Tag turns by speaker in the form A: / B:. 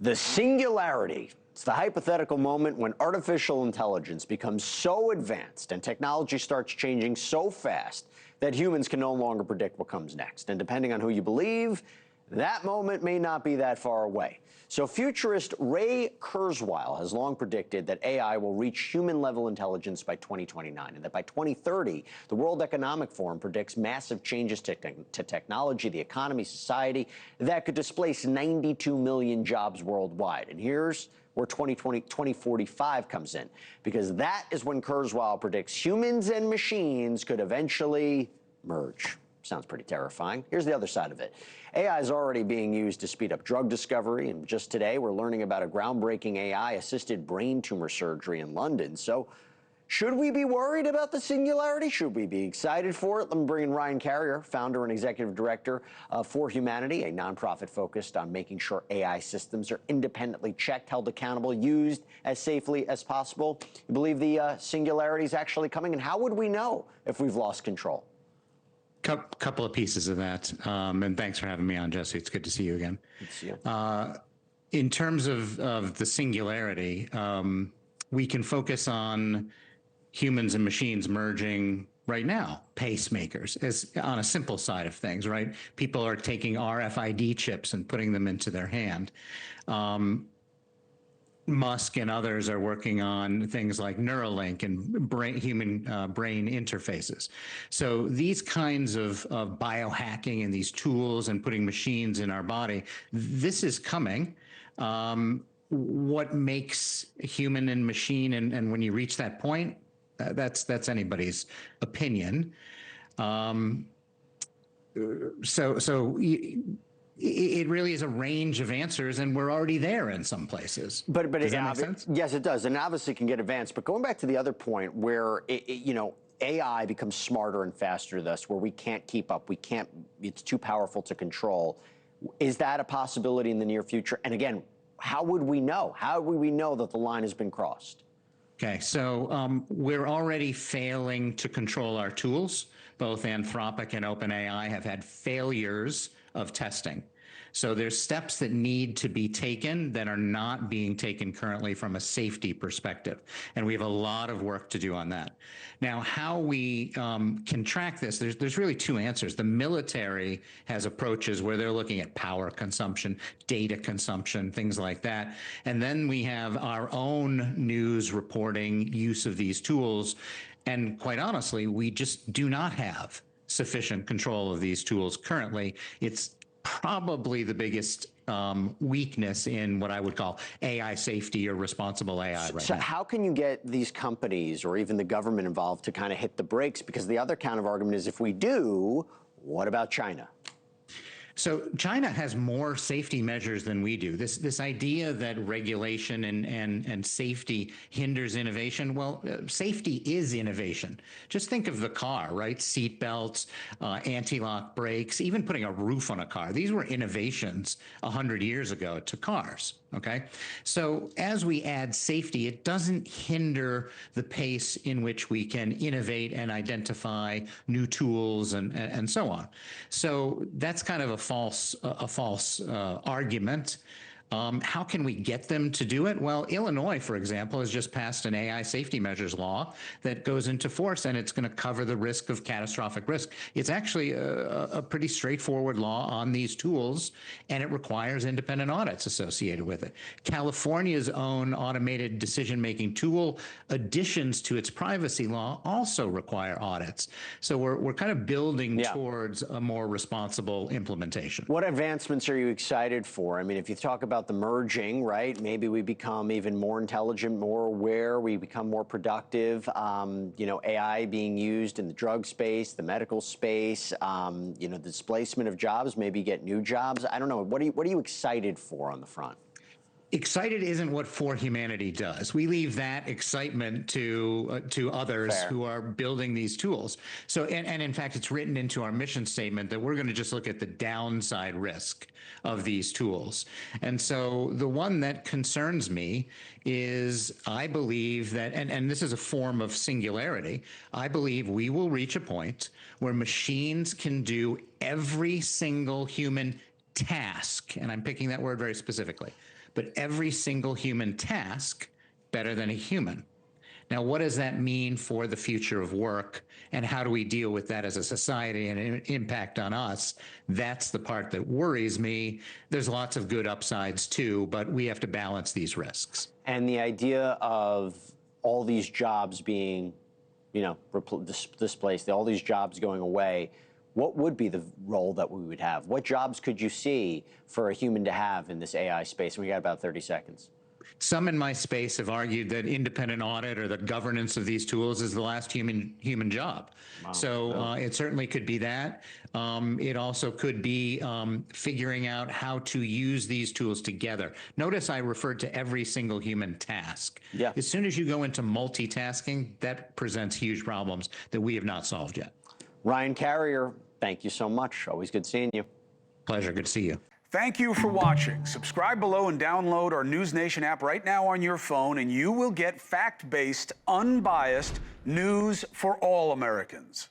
A: The singularity. It's the hypothetical moment when artificial intelligence becomes so advanced and technology starts changing so fast that humans can no longer predict what comes next. And depending on who you believe, that moment may not be that far away. So futurist Ray Kurzweil has long predicted that AI will reach human-level intelligence by 2029, and that by 2030, the World Economic Forum predicts massive changes to technology, the economy, society, that could displace 92 million jobs worldwide. And here's where 2045 comes in, because that is when Kurzweil predicts humans and machines could eventually merge. Sounds pretty terrifying. Here's the other side of it. AI is already being used to speed up drug discovery, and just today we're learning about a groundbreaking AI-assisted brain tumor surgery in London. So should we be worried about the singularity? Should we be excited for it? Let me bring in Ryan Carrier, founder and executive director of ForHumanity, a nonprofit focused on making sure AI systems are independently checked, held accountable, used as safely as possible. You believe the singularity is actually coming, and how would we know if we've lost control?
B: Couple of pieces of that, and thanks for having me on, Jesse. It's good to see you again.
A: Good to see you.
B: In terms of the singularity, we can focus on humans and machines merging right now, pacemakers, as on a simple side of things, right? People are taking RFID chips and putting them into their hand. Musk and others are working on things like Neuralink and human brain interfaces. So these kinds of biohacking and these tools and putting machines in our body, this is coming. What makes human and machine, and when you reach that point, that's anybody's opinion. It really is a range of answers, and we're already there in some places.
A: But
B: does that make sense?
A: Yes, it does, and obviously can get advanced. But going back to the other point where AI becomes smarter and faster to us, where we can't keep up, it's too powerful to control. Is that a possibility in the near future? And again, how would we know? How would we know that the line has been crossed?
B: Okay, so we're already failing to control our tools. Both Anthropic and OpenAI have had failures of testing. So there's steps that need to be taken that are not being taken currently from a safety perspective. And we have a lot of work to do on that. Now, how we can track this, there's really two answers. The military has approaches where they're looking at power consumption, data consumption, things like that. And then we have our own news reporting use of these tools. And quite honestly, we just do not have sufficient control of these tools currently. It's probably the biggest weakness in what I would call AI safety or responsible AI right now.
A: So how can you get these companies or even the government involved to kind of hit the brakes? Because the other counter argument is, if we do, what about China?
B: So China has more safety measures than we do. This idea that regulation and safety hinders innovation, well, safety is innovation. Just think of the car, right? Seat belts, anti-lock brakes, even putting a roof on a car. These were innovations 100 years ago to cars, okay? So as we add safety, it doesn't hinder the pace in which we can innovate and identify new tools and so on. So that's kind of a false argument. How can we get them to do it? Well, Illinois, for example, has just passed an AI safety measures law that goes into force, and it's going to cover the risk of catastrophic risk. It's actually a pretty straightforward law on these tools, and it requires independent audits associated with it. California's own automated decision-making tool additions to its privacy law also require audits. So we're kind of building towards a more responsible implementation.
A: What advancements are you excited for? I mean, if you talk about the merging, right? Maybe we become even more intelligent, more aware, we become more productive. AI being used in the drug space, the medical space, the displacement of jobs, maybe get new jobs. I don't know. What are you excited for on the front?
B: Excited isn't what ForHumanity does. We leave that excitement to others who are building these tools. So, and in fact, it's written into our mission statement that we're going to just look at the downside risk of these tools. And so the one that concerns me is, I believe that, and this is a form of singularity, I believe we will reach a point where machines can do every single human task, and I'm picking that word very specifically, but every single human task better than a human. Now, what does that mean for the future of work, and how do we deal with that as a society and an impact on us? That's the part that worries me. There's lots of good upsides too, but we have to balance these risks.
A: And the idea of all these jobs being, displaced, all these jobs going away, what would be the role that we would have? What jobs could you see for a human to have in this AI space? And we got about 30 seconds.
B: Some in my space have argued that independent audit or the governance of these tools is the last human job. Wow. So it certainly could be that. It also could be figuring out how to use these tools together. Notice I referred to every single human task.
A: Yeah.
B: As soon as you go into multitasking, that presents huge problems that we have not solved yet.
A: Ryan Carrier, thank you so much. Always good seeing you.
B: Pleasure. Good to see you.
C: Thank you for watching. Subscribe below and download our NewsNation app right now on your phone, and you will get fact-based, unbiased news for all Americans.